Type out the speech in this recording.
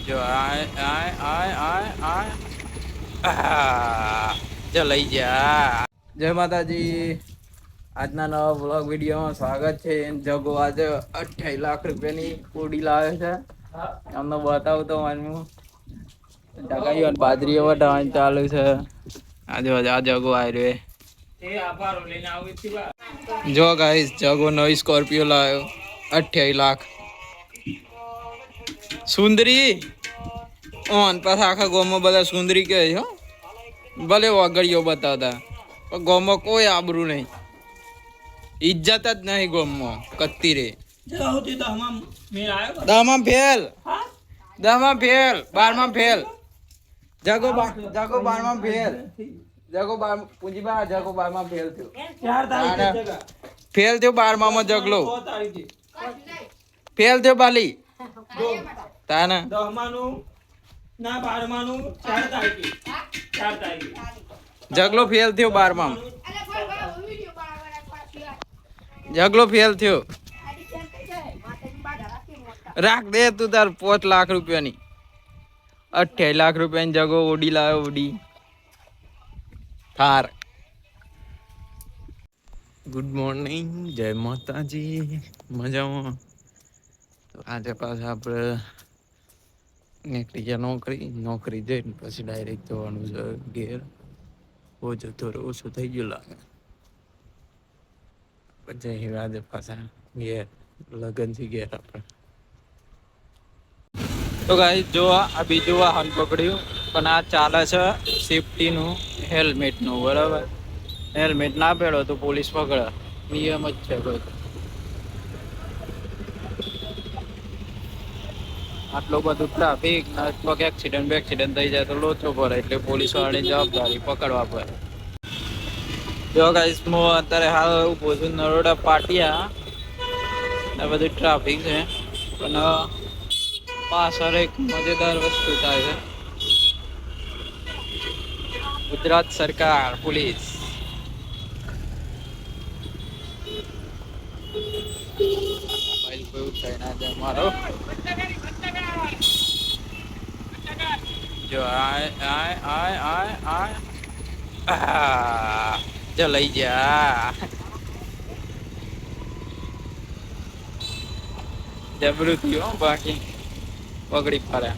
જો જો લઈ જા. જય માતાજી. આજના નવા બ્લોગ વિડીયોમાં સ્વાગત છે. જગો આજે 28 લાખ રૂપિયાની કોડી લાવે છે. અમને બતાવું તો મારું જગાઈ બાજરી વટાવવાનું ચાલુ છે. આજે આ જગો આવ્યો. જો ગાઈસ જગો નવી સ્કોર્પિયો લાવ્યો 28 લાખ સુંદરી ઓન પાછા આખા ગામમાં બધા સુંદરી કહે છે. ભલે વગડીઓ બતાવતા પણ ગામમાં કોઈ આબરૂ નહીં, ઇજ્જત જ નહીં ગામમાં. કત્તી રે દહમાં ફેલ, 12માં ફેલ. જગો 12માં ફેલ. જગો 12 પૂંજીબા જગો 12માં ફેલ થયો. ફેલ થયો 12માં જગલો ફેલ થયો બાલી તાના 10માનું ના 12માનું 4 તારીખે જગલો ફેલ થયો 12માં. જગલો ફેલ થયો. રાખ દે તું તાર 5 લાખ રૂપિયાની 28 લાખ રૂપિયાની જગો ઓડી લાવ્યો. ઓડી થાર. ગુડ મોર્નિંગ, જય માતાજી. મજામાં? તો આજે પાછા આપણે નીકળી ગયા નોકરી જઈને પછી ડાયરેક્ટ જવાનું છે ઘેર. બહુ જતો ઓછું થઈ ગયું લાગે. પછી આજે પાછા ઘેર લગનથી ઘેર આપણે. તો ગાઈસ જો આ બીજું વાહન પકડ્યું, પણ આ ચાલે છે સેફટીનું, હેલ્મેટનું. બરાબર, હેલ્મેટ ના પહેરો તો પોલીસ પકડે, નિયમ જ છે ભાઈ. આટલું બધું ટ્રાફિક, કોઈક એક્સિડન્ટ થઈ જાય તો લોચો પડે, એટલે પોલીસ વાળાની જવાબદારી પકડવા પડે. જો ગાઈસ હું અત્યારે હાલ ઉભો છું નરોડા પાટિયા. આ બધું ટ્રાફિક છે, પણ પાછળ એક મજેદાર વસ્તુ થાય છે. ગુજરાત સરકાર પોલીસ મોબાઈલ કોઈ ઉઠાઈ ના જાય મારો. જો જો લઈ જા. જબરું થયું બાકી પકડી ફરે.